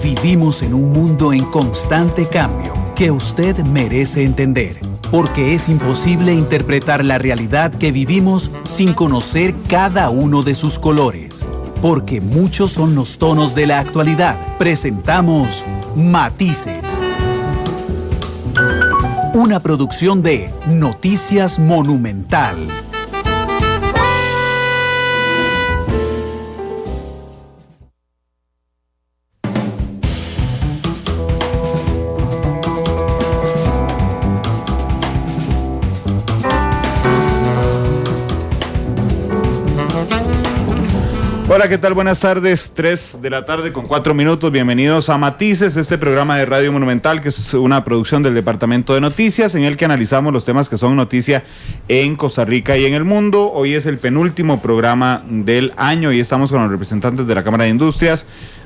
Vivimos en un mundo en constante cambio que usted merece entender, porque es imposible interpretar la realidad que vivimos sin conocer cada uno de sus colores. Porque muchos son los tonos de la actualidad. Presentamos Matices. Una producción de Noticias Monumental. Hola, ¿qué tal? Buenas tardes, 3 de la tarde con 4 minutos. Bienvenidos a Matices, este programa de Radio Monumental, que es una producción del Departamento de Noticias, en el que analizamos los temas que son noticia en Costa Rica y en el mundo. Hoy es el penúltimo programa del año y estamos con los representantes de la Cámara de Industrias.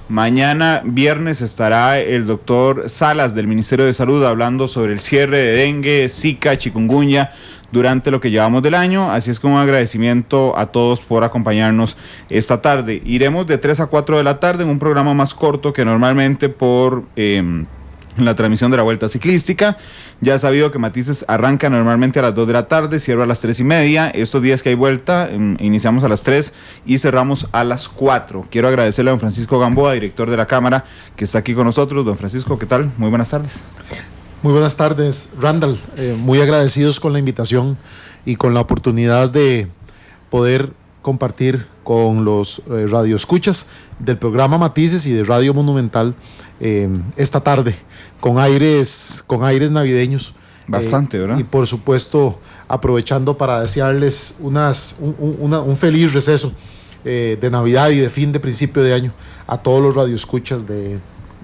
Mañana, viernes, estará el doctor Salas del Ministerio de Salud hablando sobre el cierre de dengue, zika, chikungunya durante lo que llevamos del año, así es como un agradecimiento a todos por acompañarnos esta tarde. Iremos de 3 a 4 de la tarde en un programa más corto que normalmente por la transmisión de la Vuelta Ciclística. Ya he sabido que Matices arranca normalmente a las 2 de la tarde, cierra a las 3:30. Estos días que hay vuelta, iniciamos a las 3 y cerramos a las 4. Quiero agradecerle a don Francisco Gamboa, director de la Cámara, que está aquí con nosotros. Don Francisco, ¿qué tal? Muy buenas tardes. Muy buenas tardes, Randall. Muy agradecidos con la invitación y con la oportunidad de poder compartir con los radioescuchas del programa Matices y de Radio Monumental esta tarde con aires navideños. Bastante, ¿verdad? Y por supuesto aprovechando para desearles un feliz receso de Navidad y de fin de principio de año a todos los radioescuchas de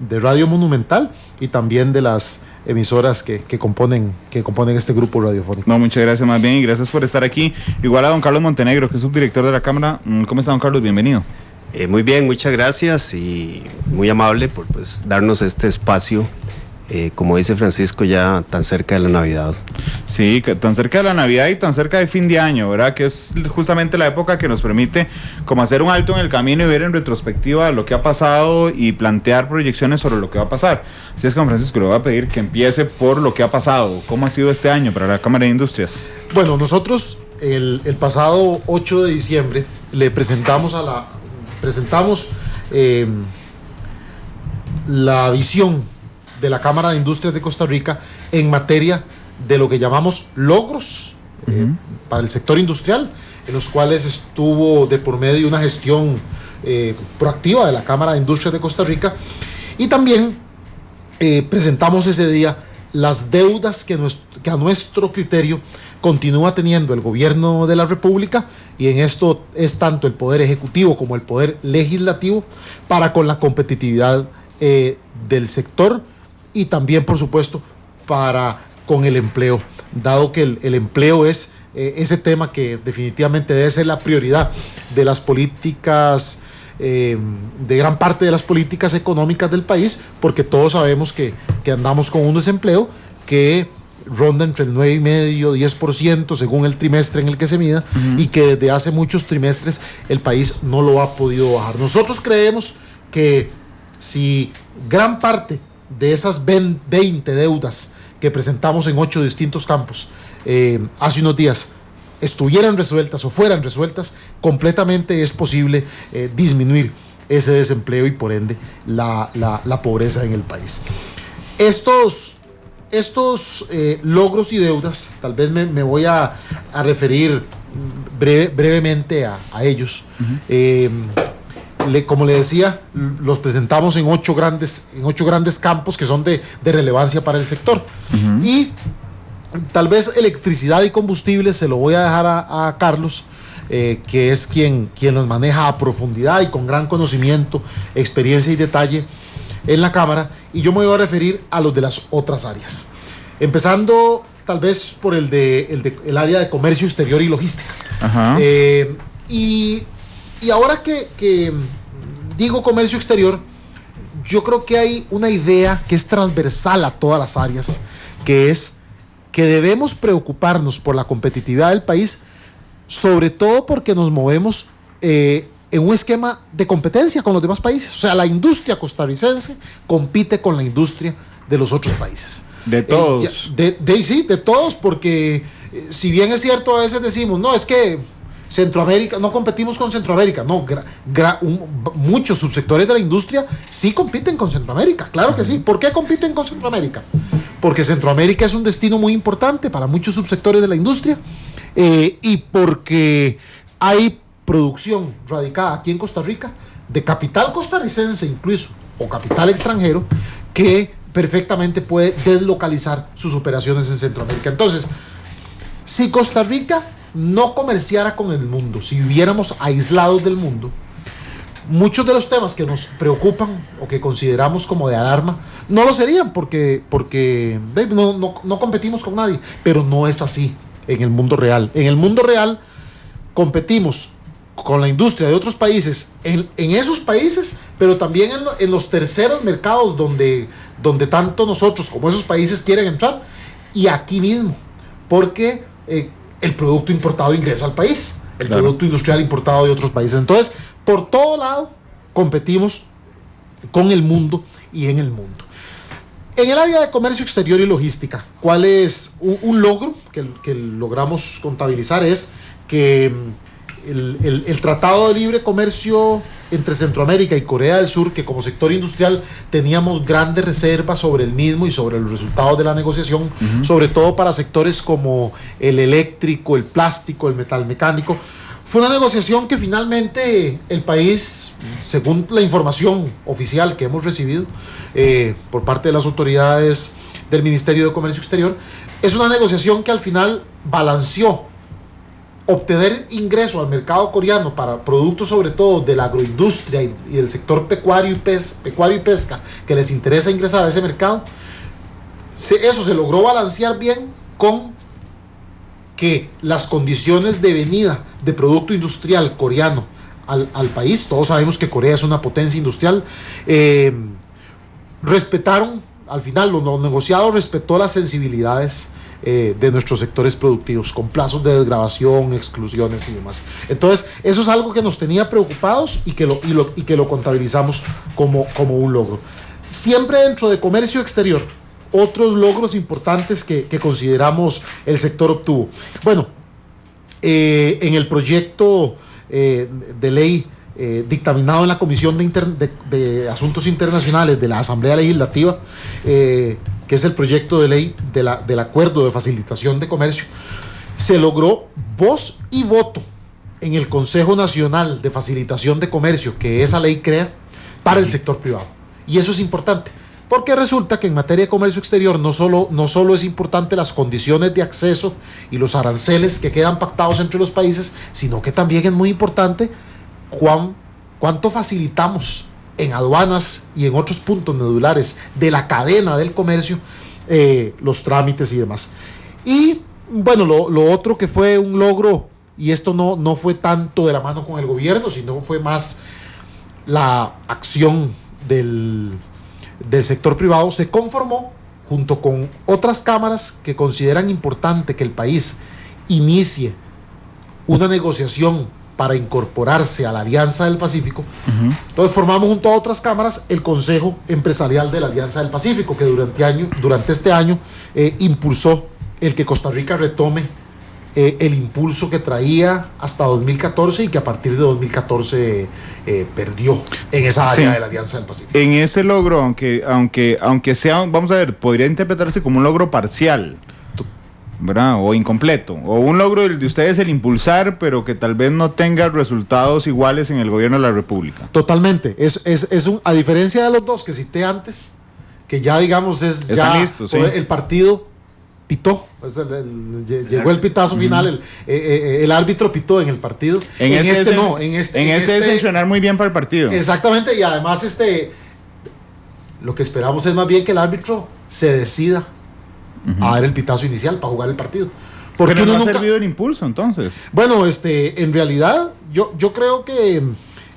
Radio Monumental y también de las emisoras que componen este grupo radiofónico. No, muchas gracias más bien y gracias por estar aquí. Igual a don Carlos Montenegro, que es subdirector de la Cámara. ¿Cómo está, don Carlos? Bienvenido. Muy bien, muchas gracias y muy amable por darnos este espacio, como dice Francisco, ya tan cerca de la Navidad. Sí, tan cerca de la Navidad y tan cerca del fin de año, ¿verdad? Que es justamente la época que nos permite como hacer un alto en el camino y ver en retrospectiva lo que ha pasado y plantear proyecciones sobre lo que va a pasar. Así es que, don Francisco, le voy a pedir que empiece por lo que ha pasado. ¿Cómo ha sido este año para la Cámara de Industrias? Bueno, nosotros el pasado 8 de diciembre le presentamos la visión de la Cámara de Industrias de Costa Rica en materia de lo que llamamos logros para el sector industrial, en los cuales estuvo de por medio una gestión proactiva de la Cámara de Industrias de Costa Rica, y también presentamos ese día las deudas que a nuestro criterio continúa teniendo el gobierno de la República, y en esto es tanto el Poder Ejecutivo como el Poder Legislativo para con la competitividad del sector y también, por supuesto, para con el empleo, dado que el empleo es ese tema que definitivamente debe ser la prioridad de las políticas, de gran parte de las políticas económicas del país, porque todos sabemos que andamos con un desempleo que ronda entre el 9,5% y 10% según el trimestre en el que se mida, y que desde hace muchos trimestres el país no lo ha podido bajar. Nosotros creemos que si gran parte de esas 20 deudas que presentamos en 8 distintos campos hace unos días estuvieran resueltas o fueran resueltas, completamente es posible disminuir ese desempleo y por ende la pobreza en el país. Estos logros y deudas, tal vez me voy a referir brevemente a ellos. Como le decía, los presentamos en 8 grandes campos que son de relevancia para el sector. Y tal vez electricidad y combustible se lo voy a dejar a Carlos, que es quien los maneja a profundidad y con gran conocimiento, experiencia y detalle en la Cámara, y yo me voy a referir a los de las otras áreas. Empezando tal vez por el área de comercio exterior y logística. Y ahora que digo comercio exterior, yo creo que hay una idea que es transversal a todas las áreas, que es que debemos preocuparnos por la competitividad del país, sobre todo porque nos movemos en un esquema de competencia con los demás países. O sea, la industria costarricense compite con la industria de los otros países. De todos. Sí, de todos, porque si bien es cierto, a veces decimos, no, es que Centroamérica, no competimos con Centroamérica. No, muchos subsectores de la industria sí compiten con Centroamérica, claro que sí. ¿Por qué compiten con Centroamérica? Porque Centroamérica es un destino muy importante para muchos subsectores de la industria, y porque hay producción radicada aquí en Costa Rica, de capital costarricense incluso, o capital extranjero, que perfectamente puede deslocalizar sus operaciones en Centroamérica. Entonces, si Costa Rica no comerciara con el mundo, si viviéramos aislados del mundo, muchos de los temas que nos preocupan o que consideramos como de alarma no lo serían, porque no competimos con nadie. Pero no es así en el mundo real. En el mundo real competimos con la industria de otros países en esos países, pero también en los terceros mercados donde tanto nosotros como esos países quieren entrar, y aquí mismo, porque el producto importado ingresa al país, el claro, producto industrial importado de otros países. Entonces, por todo lado competimos con el mundo y en el mundo. En el área de comercio exterior y logística, ¿cuál es un logro que logramos contabilizar? Es que el Tratado de Libre Comercio entre Centroamérica y Corea del Sur, que como sector industrial teníamos grandes reservas sobre el mismo y sobre los resultados de la negociación, sobre todo para sectores como el eléctrico, el plástico, el metal mecánico, fue una negociación que finalmente el país, según la información oficial que hemos recibido por parte de las autoridades del Ministerio de Comercio Exterior, es una negociación que al final balanceó obtener ingreso al mercado coreano para productos sobre todo de la agroindustria y del sector pecuario y pesca que les interesa ingresar a ese mercado. Eso se logró balancear bien con que las condiciones de venida de producto industrial coreano al país, todos sabemos que Corea es una potencia industrial, respetaron, al final los negociados respetó las sensibilidades de nuestros sectores productivos, con plazos de desgravación, exclusiones y demás. Entonces, eso es algo que nos tenía preocupados y que lo contabilizamos como un logro. Siempre dentro de comercio exterior, otros logros importantes que consideramos el sector obtuvo. Bueno, en el proyecto de ley dictaminado en la Comisión de Asuntos Internacionales de la Asamblea Legislativa, que es el proyecto de ley del Acuerdo de Facilitación de Comercio, se logró voz y voto en el Consejo Nacional de Facilitación de Comercio que esa ley crea para el sector privado. Y eso es importante, porque resulta que en materia de comercio exterior no solo es importante las condiciones de acceso y los aranceles que quedan pactados entre los países, sino que también es muy importante cuánto facilitamos en aduanas y en otros puntos medulares de la cadena del comercio, los trámites y demás. Y bueno, lo otro que fue un logro, y esto no fue tanto de la mano con el gobierno, sino fue más la acción del sector privado, se conformó junto con otras cámaras que consideran importante que el país inicie una negociación para incorporarse a la Alianza del Pacífico. Entonces formamos junto a otras cámaras el Consejo Empresarial de la Alianza del Pacífico, que durante este año impulsó el que Costa Rica retome el impulso que traía hasta 2014 y que a partir de 2014 perdió en esa área de la Alianza del Pacífico. En ese logro, aunque sea, vamos a ver, podría interpretarse como un logro parcial, ¿verdad? O incompleto, o un logro de ustedes el impulsar, pero que tal vez no tenga resultados iguales en el gobierno de la República. Totalmente, a diferencia de los dos que cité antes, que ya digamos están listos, sí. El partido pitó, llegó el pitazo final, el árbitro pitó en el partido. En este es entrenar muy bien para el partido. Exactamente, y además lo que esperamos es más bien que el árbitro se decida a dar el pitazo inicial para jugar el partido. Porque pero no ha servido el impulso, entonces. Bueno, en realidad yo creo que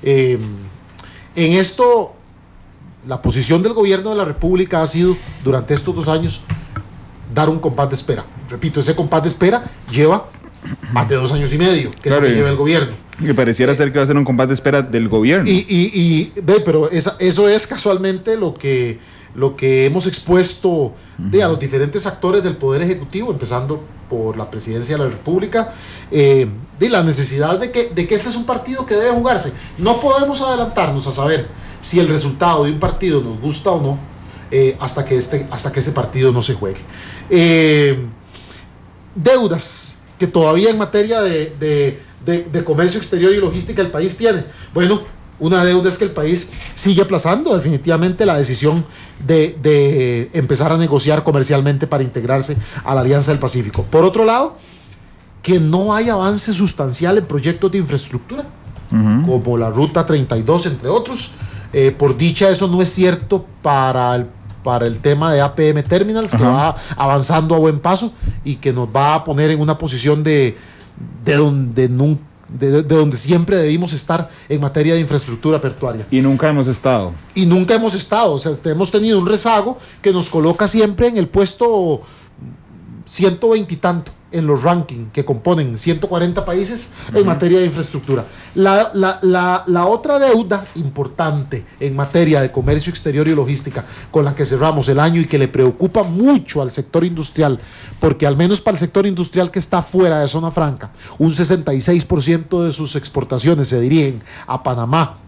en esto la posición del gobierno de la República ha sido durante estos 2 años dar un compás de espera. Repito, ese compás de espera lleva más de 2 años y medio, que claro, es lo que lleva el gobierno. Que pareciera ser que va a ser un compás de espera del gobierno. Pero eso es casualmente lo que hemos expuesto a los diferentes actores del Poder Ejecutivo, empezando por la Presidencia de la República, de la necesidad de que este es un partido que debe jugarse. No podemos adelantarnos a saber si el resultado de un partido nos gusta o no, hasta que ese partido no se juegue. Deudas que todavía en materia de comercio exterior y logística el país tiene. Bueno, una deuda es que el país sigue aplazando definitivamente la decisión de empezar a negociar comercialmente para integrarse a la Alianza del Pacífico. Por otro lado, que no hay avance sustancial en proyectos de infraestructura, como la Ruta 32, entre otros. Por dicha, eso no es cierto para el tema de APM Terminals, que va avanzando a buen paso y que nos va a poner en una posición de donde siempre debimos estar en materia de infraestructura portuaria. Y nunca hemos estado. O sea, hemos tenido un rezago que nos coloca siempre en el puesto 120 y tanto en los rankings que componen 140 países en materia de infraestructura. La otra deuda importante en materia de comercio exterior y logística con la que cerramos el año y que le preocupa mucho al sector industrial, porque al menos para el sector industrial que está fuera de zona franca, un 66% de sus exportaciones se dirigen a Panamá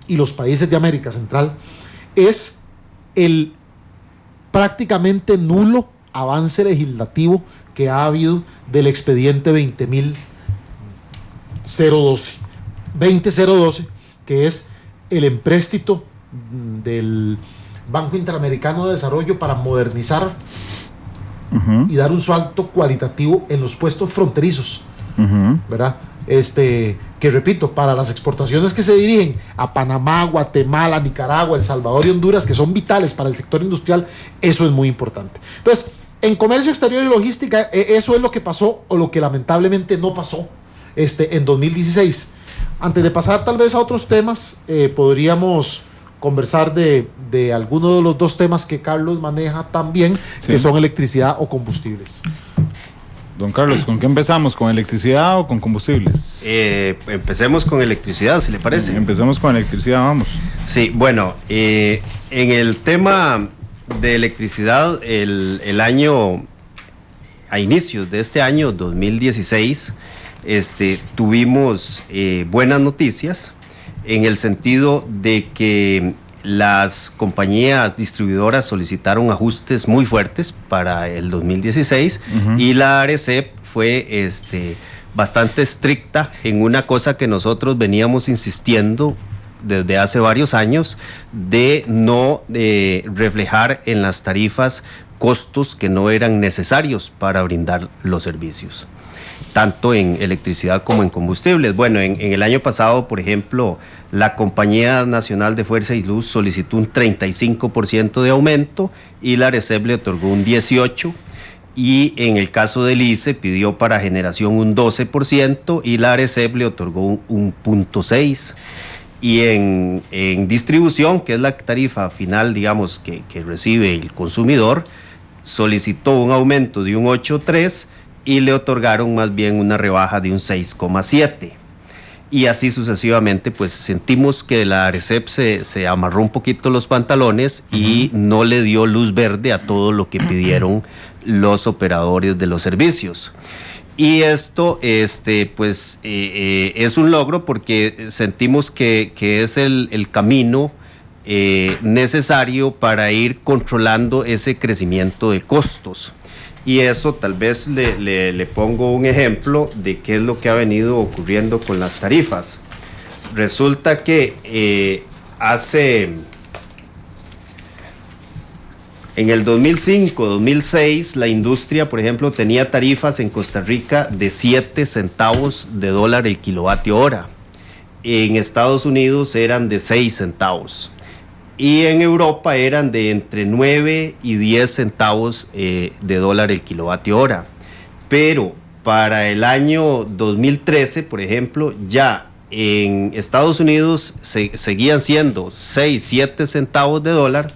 y los países de América Central, es el prácticamente nulo avance legislativo que ha habido del expediente 20.012, que es el empréstito del Banco Interamericano de Desarrollo para modernizar y dar un salto cualitativo en los puestos fronterizos, ¿verdad? Que repito, para las exportaciones que se dirigen a Panamá, Guatemala, Nicaragua, El Salvador y Honduras, que son vitales para el sector industrial, eso es muy importante. Entonces, en comercio exterior y logística, eso es lo que pasó o lo que lamentablemente no pasó en 2016. Antes de pasar tal vez a otros temas, podríamos conversar de alguno de los dos temas que Carlos maneja también, que son electricidad o combustibles. Don Carlos, ¿con qué empezamos? ¿Con electricidad o con combustibles? Empecemos con electricidad, si le parece. Empecemos con electricidad, vamos. Sí, bueno, en el tema de electricidad, el año, a inicios de este año 2016, tuvimos buenas noticias en el sentido de que las compañías distribuidoras solicitaron ajustes muy fuertes para el 2016 y la ARECEP fue bastante estricta en una cosa que nosotros veníamos insistiendo desde hace varios años, de no reflejar en las tarifas costos que no eran necesarios para brindar los servicios, tanto en electricidad como en combustibles. Bueno, en el año pasado, por ejemplo, la Compañía Nacional de Fuerza y Luz solicitó un 35% de aumento y la ARECEP le otorgó un 18%, y en el caso del ICE pidió para generación un 12% y la ARECEP le otorgó un 0.6%. Y en distribución, que es la tarifa final, digamos, que recibe el consumidor, solicitó un aumento de un 8.3% y le otorgaron más bien una rebaja de un 6.7%. Y así sucesivamente, pues sentimos que la ARECEP se amarró un poquito los pantalones y no le dio luz verde a todo lo que pidieron los operadores de los servicios. Y esto, pues, es un logro porque sentimos que es el camino necesario para ir controlando ese crecimiento de costos. Y eso tal vez le pongo un ejemplo de qué es lo que ha venido ocurriendo con las tarifas. Resulta que en el 2005-2006, la industria, por ejemplo, tenía tarifas en Costa Rica de 7 centavos de dólar el kilovatio hora. En Estados Unidos eran de 6 centavos. Y en Europa eran de entre 9 y 10 centavos de dólar el kilovatio hora. Pero para el año 2013, por ejemplo, ya en Estados Unidos seguían siendo 6, 7 centavos de dólar.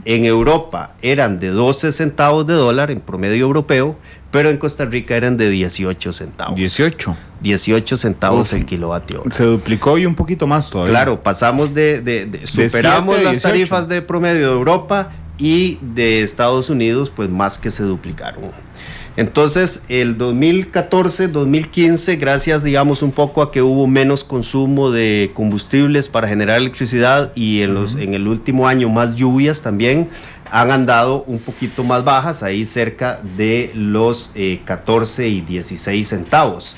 En Europa eran de 12 centavos de dólar en promedio europeo, pero en Costa Rica eran de 18 centavos. 18 centavos el kilovatio hora. Se duplicó y un poquito más todavía. Claro, pasamos superamos las tarifas de promedio de Europa y de Estados Unidos, pues más que se duplicaron. Entonces, el 2014, 2015, gracias, digamos, un poco a que hubo menos consumo de combustibles para generar electricidad y en el último año más lluvias también, han andado un poquito más bajas, ahí cerca de los 14 y 16 centavos.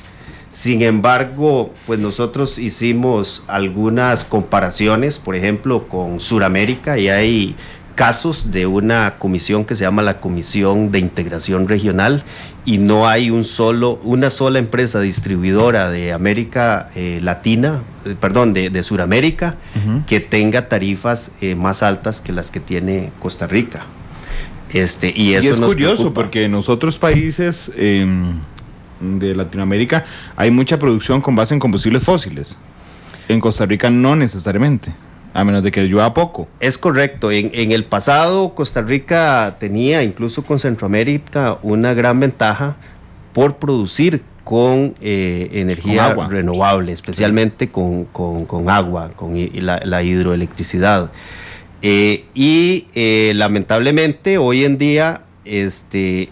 Sin embargo, pues nosotros hicimos algunas comparaciones, por ejemplo, con Suramérica, y hay casos de una comisión que se llama la Comisión de Integración Regional, y no hay una sola empresa distribuidora de América Latina, de Suramérica, que tenga tarifas más altas que las que tiene Costa Rica. Y eso es nos curioso preocupa. porque en los otros países de Latinoamérica hay mucha producción con base en combustibles fósiles. En Costa Rica no necesariamente, a menos de que llueva poco. Es correcto. En el pasado Costa Rica tenía, incluso con Centroamérica, una gran ventaja por producir con energía renovable, especialmente con agua, con la hidroelectricidad. Lamentablemente hoy en día el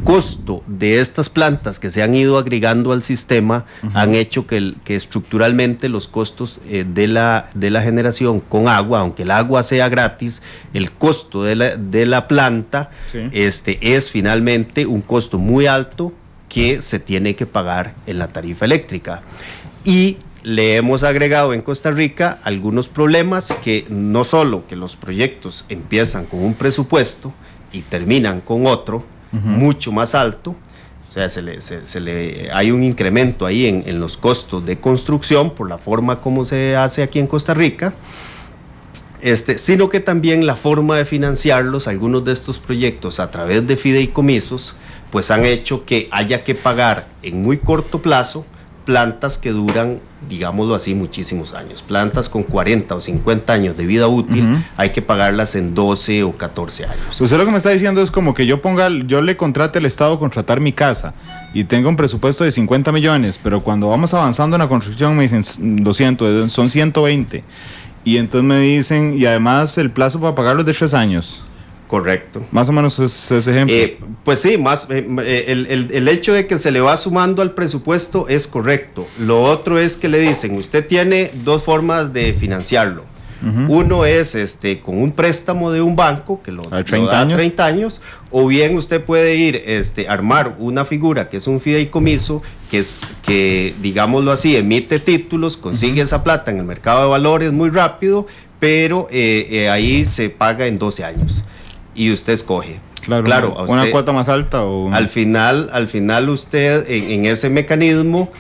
costo de estas plantas que se han ido agregando al sistema han hecho que estructuralmente los costos de la generación con agua, aunque el agua sea gratis, el costo de la planta es finalmente un costo muy alto que se tiene que pagar en la tarifa eléctrica. Y le hemos agregado en Costa Rica algunos problemas, que no solo que los proyectos empiezan con un presupuesto y terminan con otro mucho más alto, o sea, hay un incremento ahí en los costos de construcción por la forma como se hace aquí en Costa Rica, sino que también la forma de financiarlos, algunos de estos proyectos a través de fideicomisos, pues han hecho que haya que pagar en muy corto plazo plantas que duran, digámoslo así, muchísimos años. Plantas con 40 o 50 años de vida útil, hay que pagarlas en 12 o 14 años. Usted lo que me está diciendo es como que yo le contrate al Estado contratar mi casa y tenga un presupuesto de 50 millones, pero cuando vamos avanzando en la construcción me dicen 200, son 120. Y entonces me dicen, y además el plazo para pagarlo es de 3 años. Correcto. Más o menos es ese ejemplo. Pues sí, el hecho de que se le va sumando al presupuesto es correcto. Lo otro es que le dicen, usted tiene dos formas de financiarlo. Uno es con un préstamo de un banco que lo da 30 años, o bien usted puede ir armar una figura que es un fideicomiso, que digámoslo así, emite títulos, consigue esa plata en el mercado de valores muy rápido, pero ahí se paga en 12 años. Y usted escoge. Claro, una cuota más alta o al final usted en ese mecanismo,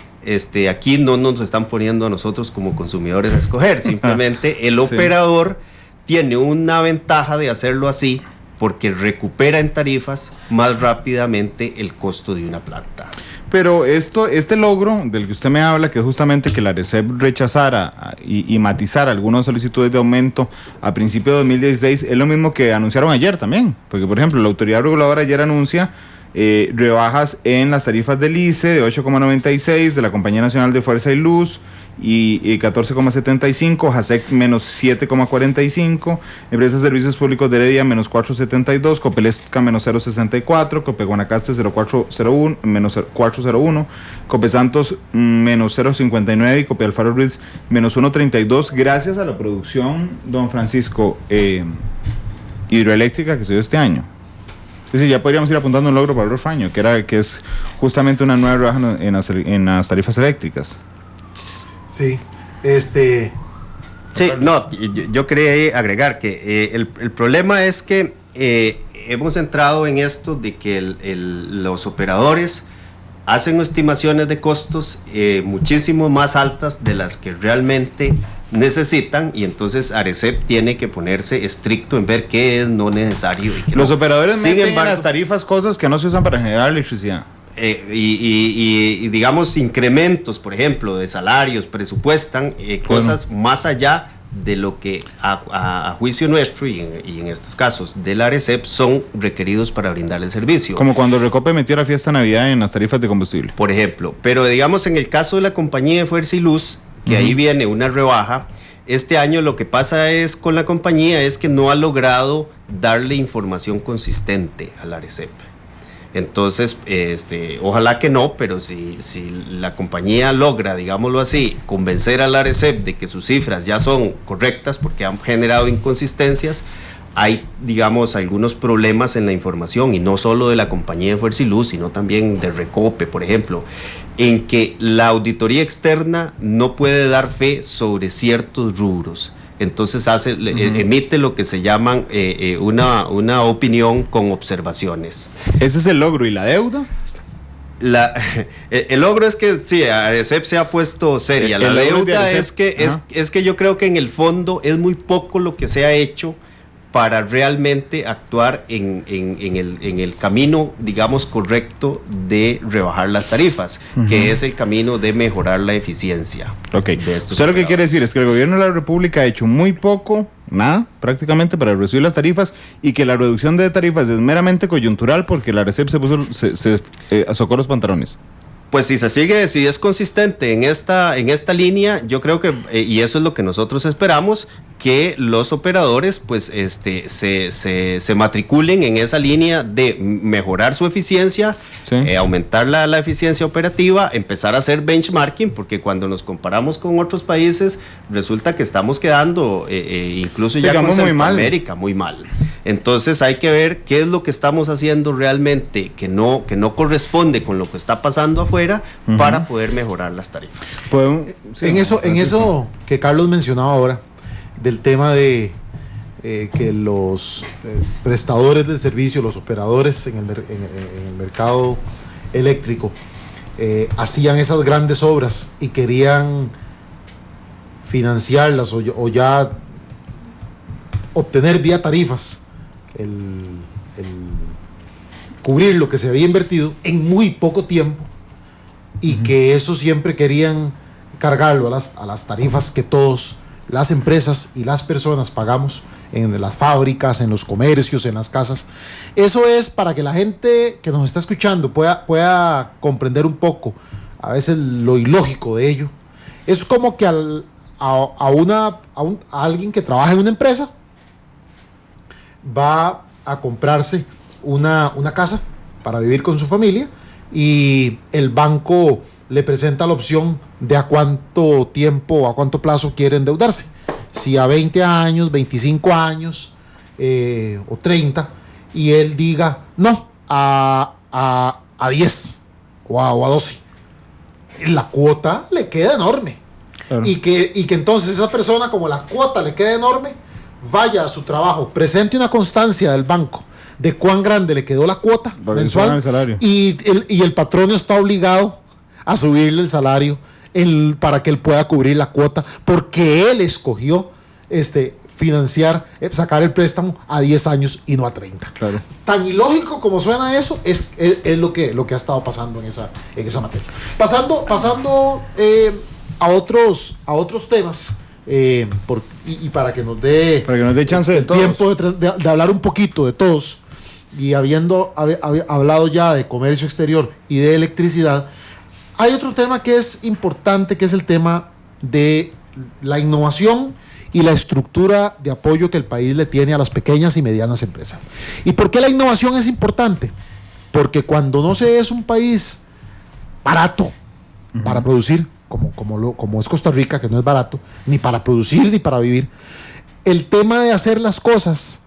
aquí no nos están poniendo a nosotros como consumidores a escoger, simplemente el operador tiene una ventaja de hacerlo así porque recupera en tarifas más rápidamente el costo de una planta. Pero este logro del que usted me habla, que es justamente que la RECEP rechazara y matizara algunas solicitudes de aumento a principios de 2016, es lo mismo que anunciaron ayer también, porque por ejemplo la autoridad reguladora ayer anuncia rebajas en las tarifas del ICE de 8,96, de la Compañía Nacional de Fuerza y Luz y 14,75, JASEC menos 7,45, Empresas de Servicios Públicos de Heredia menos 4,72, Copelesca menos 0,64, Copeguanacaste 0,401 menos 4,01, Copesantos menos 0,59 y Copealfaro Ruiz menos 1,32, gracias a la producción, don Francisco, hidroeléctrica que se dio este año. Es decir, ya podríamos ir apuntando un logro para el otro año, que es justamente una nueva rebaja en las tarifas eléctricas. Sí, Sí, no, yo quería agregar que el problema es que hemos entrado en esto de que los operadores hacen estimaciones de costos muchísimo más altas de las que realmente necesitan, y entonces ARECEP tiene que ponerse estricto en ver qué es no necesario y qué los no. operadores meten en las tarifas cosas que no se usan para generar electricidad. Y digamos incrementos, por ejemplo, de salarios, presupuestan cosas más allá de lo que a juicio nuestro y en estos casos de la ARECEP son requeridos para brindar el servicio. Como cuando Recope metió la fiesta de Navidad en las tarifas de combustible. Por ejemplo, pero digamos en el caso de la compañía de Fuerza y Luz, que ahí viene una rebaja, este año lo que pasa es con la compañía es que no ha logrado darle información consistente a la ARECEP. Entonces, ojalá que no, pero si la compañía logra, digámoslo así, convencer a la ARECEP de que sus cifras ya son correctas porque han generado inconsistencias, hay, digamos, algunos problemas en la información, y no solo de la compañía de Fuerza y Luz, sino también de Recope, por ejemplo, en que la auditoría externa no puede dar fe sobre ciertos rubros. Entonces emite lo que se llaman una opinión con observaciones. ¿Ese es el logro? ¿Y la deuda? El logro es que sí, ARECEP se ha puesto seria. La deuda es que yo creo que en el fondo es muy poco lo que se ha hecho para realmente actuar en el camino, digamos, correcto de rebajar las tarifas, que es el camino de mejorar la eficiencia. Ok, de estos. Lo que quiere decir es que el gobierno de la República ha hecho muy poco, nada, prácticamente, para reducir las tarifas, y que la reducción de tarifas es meramente coyuntural porque la ARECEP se socó los pantalones. Pues si se sigue, si es consistente en esta línea, yo creo que, y eso es lo que nosotros esperamos, que los operadores pues se matriculen en esa línea de mejorar su eficiencia, sí, aumentar la eficiencia operativa, empezar a hacer benchmarking, porque cuando nos comparamos con otros países resulta que estamos quedando incluso ya con Centroamérica muy mal. Entonces hay que ver qué es lo que estamos haciendo realmente que no corresponde con lo que está pasando afuera, para poder mejorar las tarifas. Sí, en eso que Carlos mencionaba ahora, del tema de que los prestadores del servicio, los operadores en el mercado eléctrico hacían esas grandes obras y querían financiarlas o ya obtener vía tarifas el cubrir lo que se había invertido en muy poco tiempo, y que eso siempre querían cargarlo a las tarifas que todos, las empresas y las personas, pagamos en las fábricas, en los comercios, en las casas. Eso es para que la gente que nos está escuchando pueda comprender un poco a veces lo ilógico de ello. Es como que a alguien que trabaja en una empresa va a comprarse una casa para vivir con su familia, y el banco le presenta la opción de a cuánto tiempo, a cuánto plazo quiere endeudarse. Si a 20 años, 25 años o 30, y él diga no, a 10 o a 12. La cuota le queda enorme. Claro. Y que entonces esa persona, como la cuota le queda enorme, vaya a su trabajo, presente una constancia del banco de cuán grande le quedó la cuota mensual, y el patrono está obligado a subirle el salario para que él pueda cubrir la cuota, porque él escogió financiar, sacar el préstamo a 10 años y no a 30. Claro. Tan ilógico como suena eso, es lo que ha estado pasando en esa materia. Pasando a otros temas, y para que nos dé chance el tiempo de hablar un poquito de todos, y habiendo hablado ya de comercio exterior y de electricidad, hay otro tema que es importante, que es el tema de la innovación y la estructura de apoyo que el país le tiene a las pequeñas y medianas empresas. ¿Y por qué la innovación es importante? Porque cuando no se es un país barato para producir, como es Costa Rica, que no es barato, ni para producir ni para vivir, el tema de hacer las cosas,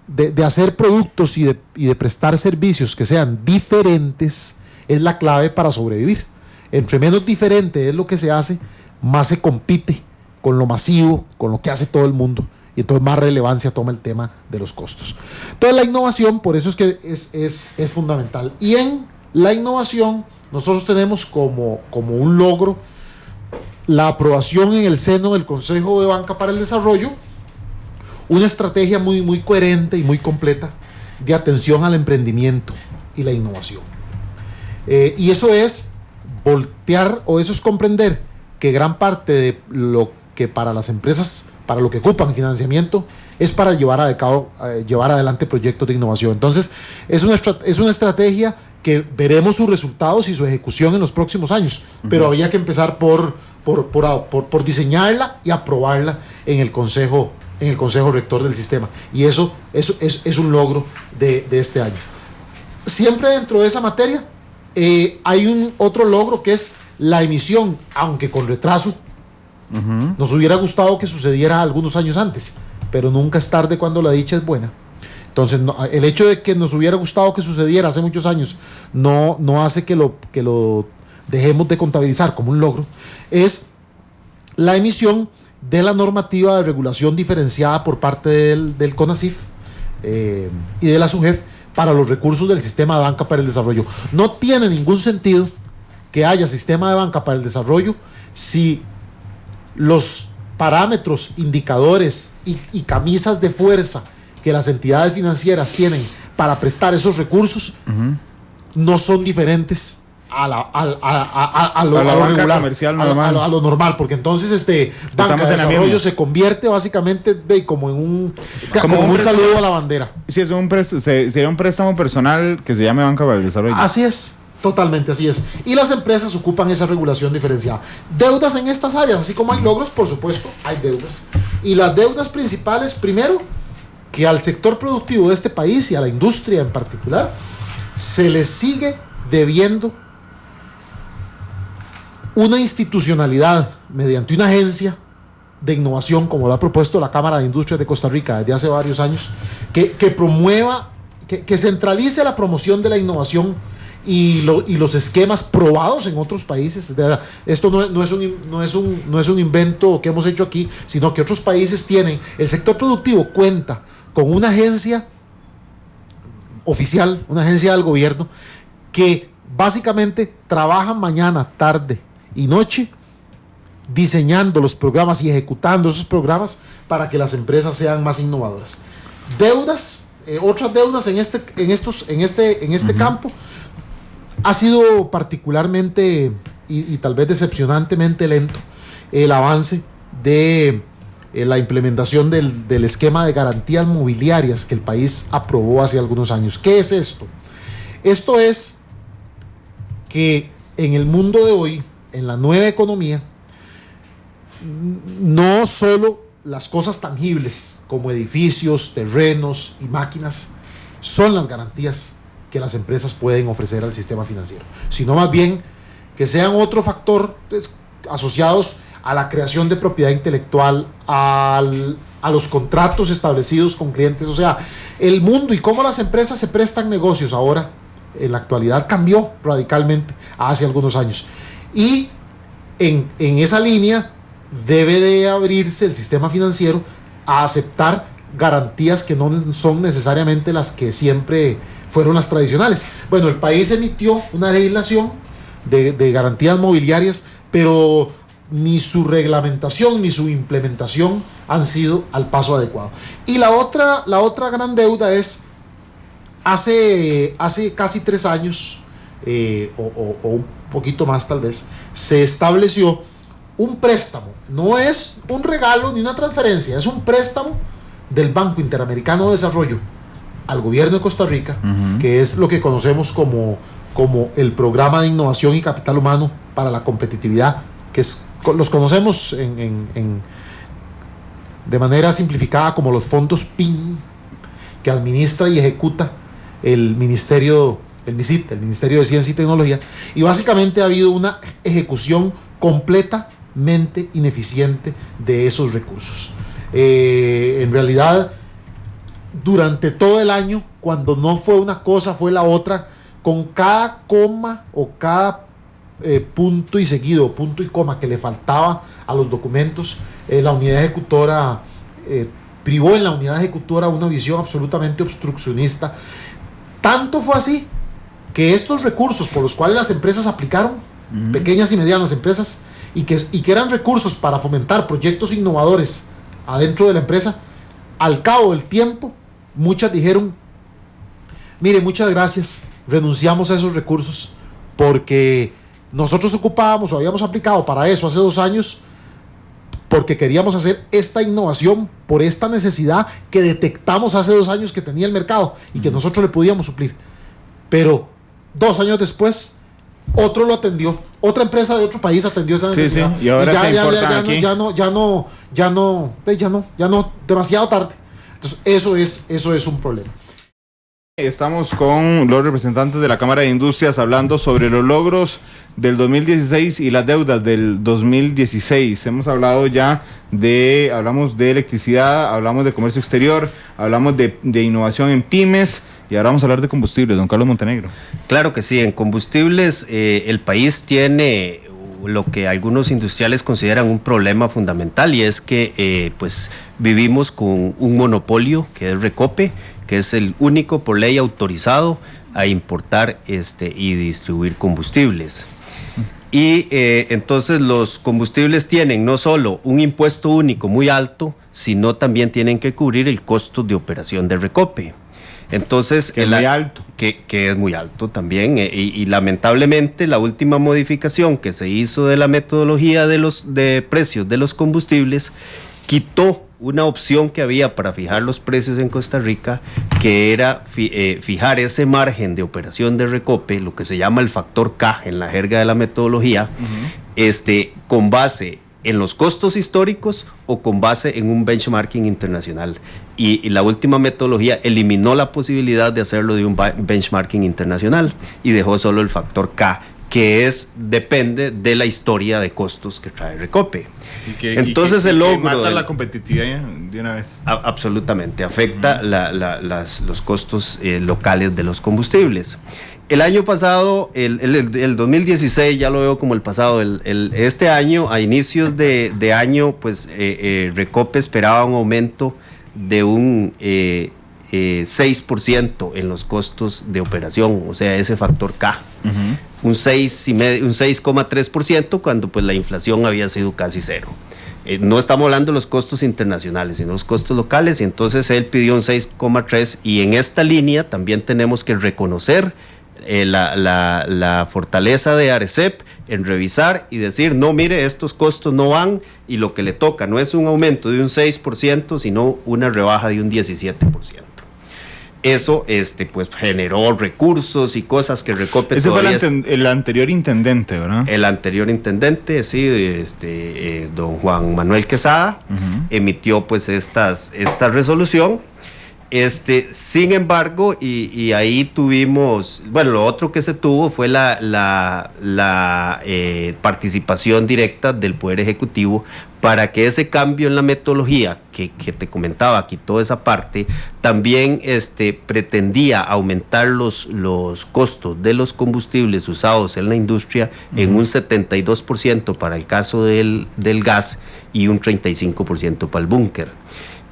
de hacer productos y de prestar servicios que sean diferentes, es la clave para sobrevivir. Entre menos diferente es lo que se hace, más se compite con lo masivo, con lo que hace todo el mundo, y entonces más relevancia toma el tema de los costos. Entonces la innovación, por eso es que es fundamental. Y en la innovación nosotros tenemos como un logro la aprobación en el seno del Consejo de Banca para el Desarrollo, una estrategia muy, muy coherente y muy completa de atención al emprendimiento y la innovación. Y eso es voltear, o eso es comprender que gran parte de lo que para las empresas para lo que ocupan financiamiento, es para llevar adelante proyectos de innovación. Entonces, es una estrategia que veremos sus resultados y su ejecución en los próximos años, pero había que empezar por diseñarla y aprobarla en el Consejo Rector del sistema, y eso es un logro de este año. Siempre dentro de esa materia hay otro logro, que es la emisión, aunque con retraso. Nos hubiera gustado que sucediera algunos años antes, pero nunca es tarde cuando la dicha es buena. Entonces, el hecho de que nos hubiera gustado que sucediera hace muchos años no hace que lo dejemos de contabilizar como un logro. Es la emisión de la normativa de regulación diferenciada por parte del CONACYF y de la SUGEF para los recursos del sistema de banca para el desarrollo. No tiene ningún sentido que haya sistema de banca para el desarrollo si los parámetros, indicadores y camisas de fuerza que las entidades financieras tienen para prestar esos recursos no son diferentes a lo regular, comercial normal. A lo normal, porque entonces banca de desarrollo se convierte básicamente como en un saludo a la bandera. Sí, sería un préstamo personal que se llame banca para el desarrollo. Así es. Totalmente, así es. Y las empresas ocupan esa regulación diferenciada. Deudas en estas áreas, así como hay logros, por supuesto, hay deudas. Y las deudas principales, primero, que al sector productivo de este país y a la industria en particular, se les sigue debiendo una institucionalidad mediante una agencia de innovación, como lo ha propuesto la Cámara de Industrias de Costa Rica desde hace varios años, que promueva, que centralice la promoción de la innovación y los esquemas probados en otros países. Esto no es un invento que hemos hecho aquí, sino que otros países tienen. El sector productivo cuenta con una agencia oficial, una agencia del gobierno, que básicamente trabaja mañana, tarde y noche diseñando los programas y ejecutando esos programas para que las empresas sean más innovadoras. Deudas, otras deudas en este campo. Ha sido particularmente y tal vez decepcionantemente lento el avance de la implementación del esquema de garantías mobiliarias que el país aprobó hace algunos años. ¿Qué es esto? Esto es que en el mundo de hoy, en la nueva economía, no solo las cosas tangibles como edificios, terrenos y máquinas son las garantías que las empresas pueden ofrecer al sistema financiero, sino más bien que sean otro factor asociados a la creación de propiedad intelectual, a los contratos establecidos con clientes. O sea, el mundo y cómo las empresas se prestan negocios ahora, en la actualidad, cambió radicalmente hace algunos años. Y en esa línea debe de abrirse el sistema financiero a aceptar garantías que no son necesariamente las que siempre fueron las tradicionales. Bueno, el país emitió una legislación de garantías mobiliarias, pero ni su reglamentación ni su implementación han sido al paso adecuado. Y la otra gran deuda es, hace casi 3 años, o un poquito más tal vez, se estableció un préstamo. No es un regalo ni una transferencia, es un préstamo del Banco Interamericano de Desarrollo al gobierno de Costa Rica, que es lo que conocemos como el Programa de Innovación y Capital Humano para la Competitividad, que los conocemos de manera simplificada como los fondos PIN, que administra y ejecuta el Ministerio de Ciencia y Tecnología. Y básicamente ha habido una ejecución completamente ineficiente de esos recursos. En realidad, durante todo el año, cuando no fue una cosa, fue la otra, con cada coma o cada punto y seguido, punto y coma que le faltaba a los documentos, la unidad ejecutora privó en la unidad ejecutora una visión absolutamente obstruccionista. Tanto fue así que estos recursos por los cuales las empresas aplicaron, pequeñas y medianas empresas, y que eran recursos para fomentar proyectos innovadores adentro de la empresa, al cabo del tiempo, muchas dijeron: mire, muchas gracias, renunciamos a esos recursos, porque nosotros ocupábamos o habíamos aplicado para eso hace 2 años porque queríamos hacer esta innovación por esta necesidad que detectamos hace 2 años que tenía el mercado y que nosotros le podíamos suplir. Pero 2 años después, otro lo atendió, otra empresa de otro país atendió esa necesidad. Sí, y ahora se importan aquí. Ya no, demasiado tarde. Entonces, eso es un problema. Estamos con los representantes de la Cámara de Industrias hablando sobre los logros del 2016 y las deudas del 2016. Hemos hablado ya hablamos de electricidad, hablamos de comercio exterior, hablamos de innovación en pymes y ahora vamos a hablar de combustibles, don Carlos Montenegro. Claro que sí, en combustibles el país tiene lo que algunos industriales consideran un problema fundamental y es que pues vivimos con un monopolio que es Recope, que es el único por ley autorizado a importar y distribuir combustibles. Y entonces los combustibles tienen no solo un impuesto único muy alto, sino también tienen que cubrir el costo de operación de Recope. Entonces, que es muy alto. Que es muy alto también. Y lamentablemente la última modificación que se hizo de la metodología de precios de los combustibles quitó una opción que había para fijar los precios en Costa Rica, que era fijar ese margen de operación de Recope, lo que se llama el factor K en la jerga de la metodología, con base en los costos históricos o con base en un benchmarking internacional. Y la última metodología eliminó la posibilidad de hacerlo de un benchmarking internacional y dejó solo el factor K, que depende de la historia de costos que trae Recope. Entonces el logro mata la competitividad de una vez. Absolutamente, afecta los costos locales de los combustibles. El año pasado, el 2016, ya lo veo como el pasado, este año, a inicios de año, pues Recope esperaba un aumento de un 6% en los costos de operación, o sea, ese factor K. Un 6,3% cuando pues la inflación había sido casi cero. No estamos hablando de los costos internacionales, sino los costos locales, y entonces él pidió un 6,3%, y en esta línea también tenemos que reconocer la fortaleza de ARECEP en revisar y decir, no, mire, estos costos no van, y lo que le toca no es un aumento de un 6%, sino una rebaja de un 17%. Eso pues generó recursos y cosas que Recope ese fue el anterior intendente, ¿verdad? El anterior intendente, sí, don Juan Manuel Quesada, emitió pues esta resolución. Sin embargo, y ahí tuvimos, bueno, lo otro que se tuvo fue la participación directa del Poder Ejecutivo para que ese cambio en la metodología que te comentaba, quitó esa parte, también pretendía aumentar los costos de los combustibles usados en la industria en un 72% para el caso del gas y un 35% para el búnker.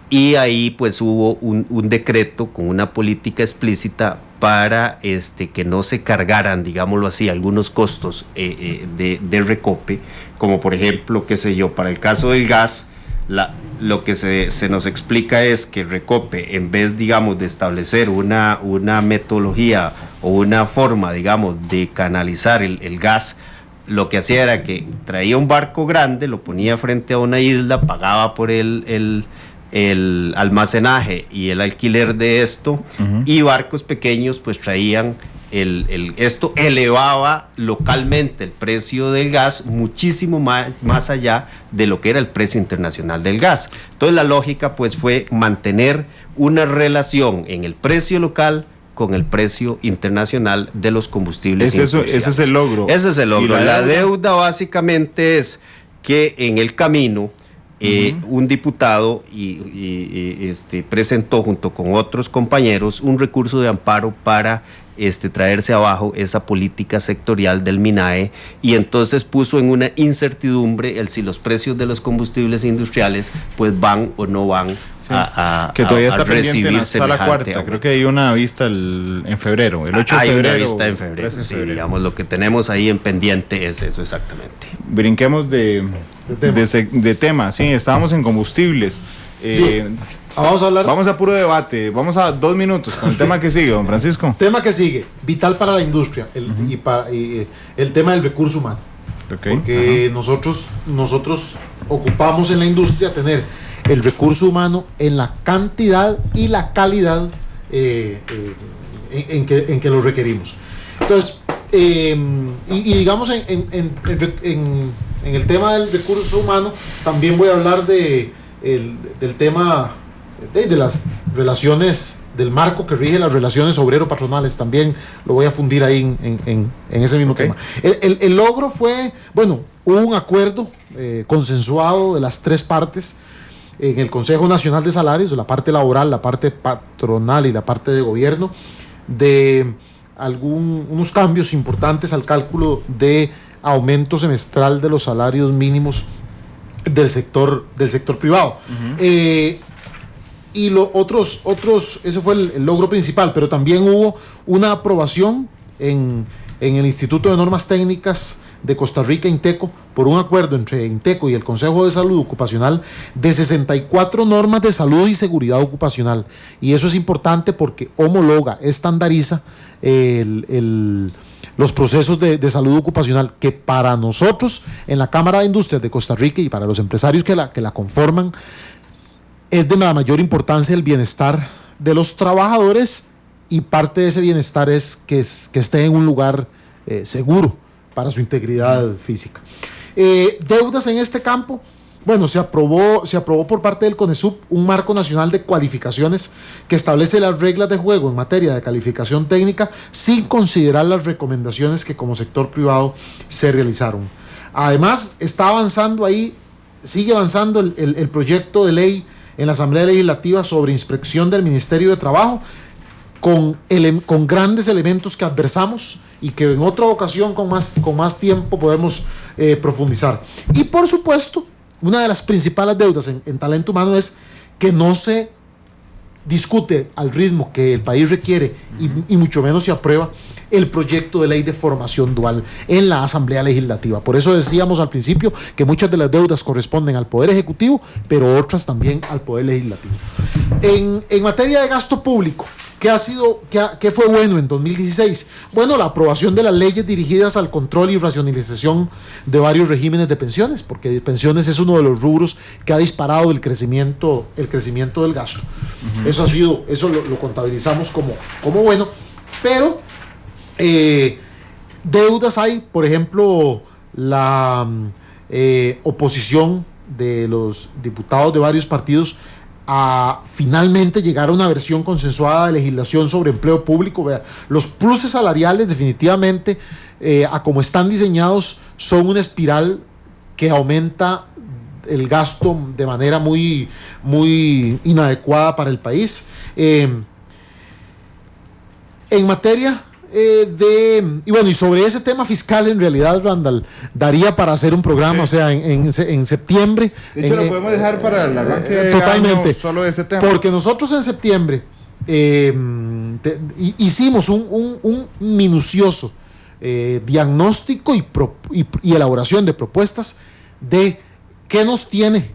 Y ahí pues hubo un decreto con una política explícita para que no se cargaran, digámoslo así, algunos costos de Recope, como por ejemplo, qué sé yo, para el caso del gas, lo que se nos explica es que Recope, en vez, digamos, de establecer una metodología o una forma, digamos, de canalizar el gas, lo que hacía era que traía un barco grande, lo ponía frente a una isla, pagaba por el almacenaje y el alquiler de esto, y barcos pequeños pues traían esto elevaba localmente el precio del gas muchísimo más allá de lo que era el precio internacional del gas. Entonces la lógica pues fue mantener una relación en el precio local con el precio internacional de los combustibles. Ese es el logro. Ese es el logro. La deuda básicamente es que en el camino un diputado presentó junto con otros compañeros un recurso de amparo para traerse abajo esa política sectorial del MINAE, y entonces puso en una incertidumbre si los precios de los combustibles industriales pues van o no van que todavía está pendiente en la sala cuarta. Aumento. Creo que hay una vista en febrero, el 8 de febrero. Hay una vista en febrero, sí, digamos, lo que tenemos ahí en pendiente es eso exactamente. Brinquemos de tema, sí, estábamos en combustibles. Vamos a puro debate, vamos a 2 minutos con el tema que sigue, don Francisco. Tema que sigue, vital para la industria, el tema del recurso humano. Porque nosotros ocupamos en la industria tener el recurso humano en la cantidad y la calidad en que lo requerimos. Entonces, digamos en el tema del recurso humano, también voy a hablar del tema de las relaciones, del marco que rige las relaciones obrero-patronales. También lo voy a fundir ahí en ese mismo tema. El logro fue, bueno, hubo un acuerdo consensuado de las tres partes en el Consejo Nacional de Salarios, la parte laboral, la parte patronal y la parte de gobierno, de unos cambios importantes al cálculo de aumento semestral de los salarios mínimos del sector privado. Y otros, ese fue el logro principal, pero también hubo una aprobación en el Instituto de Normas Técnicas de Costa Rica, INTECO, por un acuerdo entre INTECO y el Consejo de Salud Ocupacional de 64 normas de salud y seguridad ocupacional. Y eso es importante porque homologa, estandariza los procesos de salud ocupacional, que para nosotros en la Cámara de Industrias de Costa Rica y para los empresarios que la conforman, es de la mayor importancia el bienestar de los trabajadores, y parte de ese bienestar es que esté en un lugar seguro para su integridad física. Deudas en este campo, bueno, se aprobó por parte del CONESUB un marco nacional de cualificaciones que establece las reglas de juego en materia de calificación técnica sin considerar las recomendaciones que como sector privado se realizaron. Además, sigue avanzando el proyecto de ley en la Asamblea Legislativa sobre inspección del Ministerio de Trabajo, con grandes elementos que adversamos y que en otra ocasión con más tiempo podemos profundizar. Y por supuesto, una de las principales deudas en talento humano es que no se discute al ritmo que el país requiere y mucho menos se aprueba el proyecto de ley de formación dual en la Asamblea Legislativa. Por eso decíamos al principio que muchas de las deudas corresponden al Poder Ejecutivo, pero otras también al Poder Legislativo. En materia de gasto público, ¿qué fue bueno en 2016? Bueno, la aprobación de las leyes dirigidas al control y racionalización de varios regímenes de pensiones, porque pensiones es uno de los rubros que ha disparado el crecimiento del gasto. Eso lo contabilizamos como bueno, pero deudas hay, por ejemplo, la oposición de los diputados de varios partidos a finalmente llegar a una versión consensuada de legislación sobre empleo público. Vea, los pluses salariales definitivamente, a como están diseñados, son una espiral que aumenta el gasto de manera muy, muy inadecuada para el país. En materia y sobre ese tema fiscal, en realidad, Randall, daría para hacer un programa, o sea, en septiembre. De hecho, lo podemos dejar para el arranque totalmente, año, solo de ese tema. Porque nosotros en septiembre hicimos un minucioso diagnóstico y elaboración de propuestas de qué nos tiene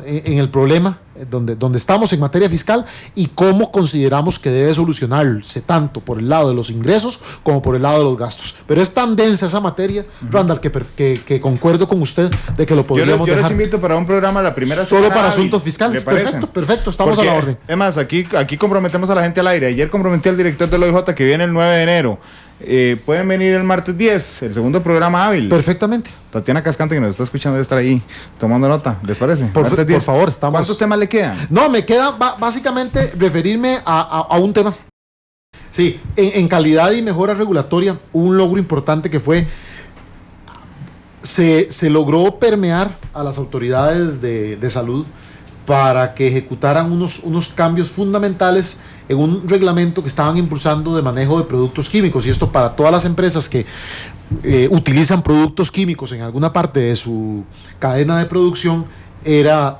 en el problema donde estamos en materia fiscal y cómo consideramos que debe solucionarse tanto por el lado de los ingresos como por el lado de los gastos. Pero es tan densa esa materia, Randall, que concuerdo con usted de que lo podríamos dejar. Yo les invito para un programa la primera solo semana para asuntos fiscales. Perfecto, estamos a la orden. Es más, aquí comprometemos a la gente al aire. Ayer comprometí al director del OIJ que viene el 9 de enero. Pueden venir el martes 10, el segundo programa hábil. Perfectamente. Tatiana Cascante, que nos está escuchando, debe estar ahí tomando nota. ¿Les parece? Por favor, estamos. ¿Cuántos temas le quedan? No, me queda básicamente referirme a un tema. Sí, en calidad y mejora regulatoria, un logro importante que fue, se logró permear a las autoridades de salud para que ejecutaran unos cambios fundamentales en un reglamento que estaban impulsando de manejo de productos químicos, y esto para todas las empresas que utilizan productos químicos en alguna parte de su cadena de producción era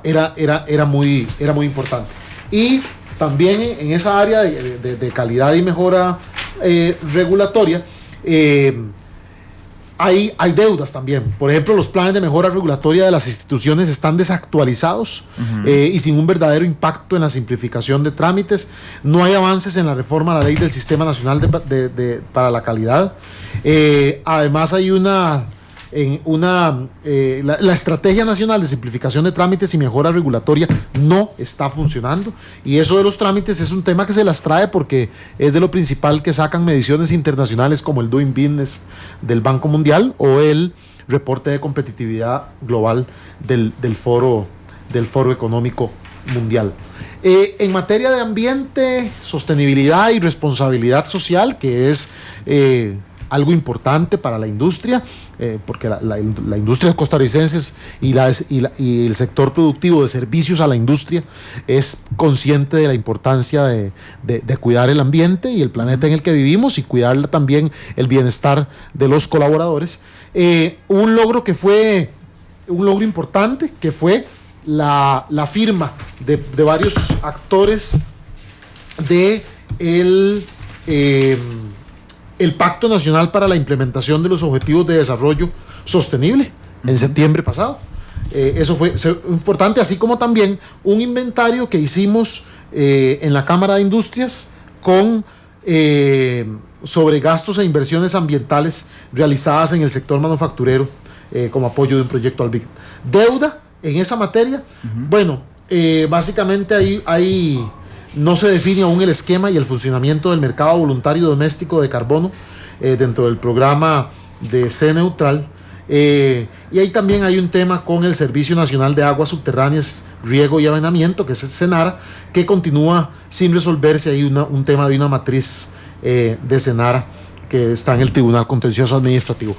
muy importante. Y también en esa área de calidad y mejora regulatoria hay deudas también. Por ejemplo, los planes de mejora regulatoria de las instituciones están desactualizados y sin un verdadero impacto en la simplificación de trámites. No hay avances en la reforma a la ley del Sistema Nacional para la Calidad. Además, hay una la Estrategia Nacional de Simplificación de Trámites y Mejora Regulatoria no está funcionando, y eso de los trámites es un tema que se las trae porque es de lo principal que sacan mediciones internacionales como el Doing Business del Banco Mundial o el reporte de competitividad global del Foro Económico Mundial. En materia de ambiente, sostenibilidad y responsabilidad social, que es algo importante para la industria, porque la industria costarricense y el sector productivo de servicios a la industria es consciente de la importancia de cuidar el ambiente y el planeta en el que vivimos y cuidar también el bienestar de los colaboradores. Un logro importante que fue la firma de varios actores de el Pacto Nacional para la Implementación de los Objetivos de Desarrollo Sostenible en septiembre pasado. Eso fue importante, así como también un inventario que hicimos en la Cámara de Industrias sobre gastos e inversiones ambientales realizadas en el sector manufacturero como apoyo de un proyecto al BIC. Deuda en esa materia, bueno, básicamente ahí no se define aún el esquema y el funcionamiento del mercado voluntario doméstico de carbono dentro del programa de C Neutral, y ahí también hay un tema con el Servicio Nacional de Aguas Subterráneas, Riego y Avenamiento, que es el SENARA, que continúa sin resolverse. Hay un tema de una matriz de SENARA que está en el Tribunal Contencioso Administrativo.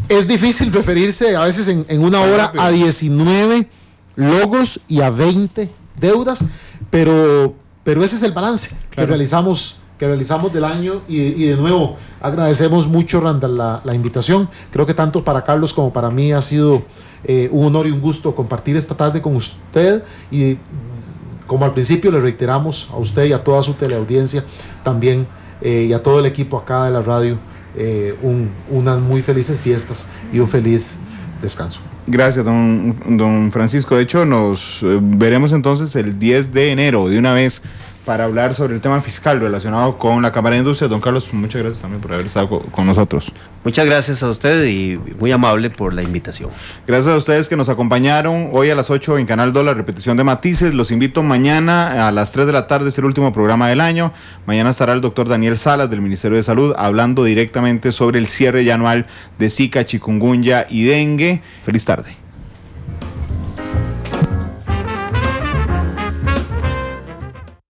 Es difícil referirse a veces en una hora a 19 logros y a 20 deudas, pero ese es el balance que realizamos del año, y de nuevo agradecemos mucho, Randall, la invitación. Creo que tanto para Carlos como para mí ha sido un honor y un gusto compartir esta tarde con usted, y como al principio le reiteramos a usted y a toda su teleaudiencia también, y a todo el equipo acá de la radio, unas muy felices fiestas y un feliz descanso. Gracias, don Francisco. De hecho, nos veremos entonces el 10 de enero de una vez para hablar sobre el tema fiscal relacionado con la Cámara de Industria. Don Carlos, muchas gracias también por haber estado con nosotros. Muchas gracias a usted y muy amable por la invitación. Gracias a ustedes que nos acompañaron hoy a las 8 en Canal 2, la repetición de Matices. Los invito mañana a las 3 de la tarde, es el último programa del año. Mañana estará el doctor Daniel Salas del Ministerio de Salud hablando directamente sobre el cierre ya anual de Zika, chikungunya y dengue. Feliz tarde.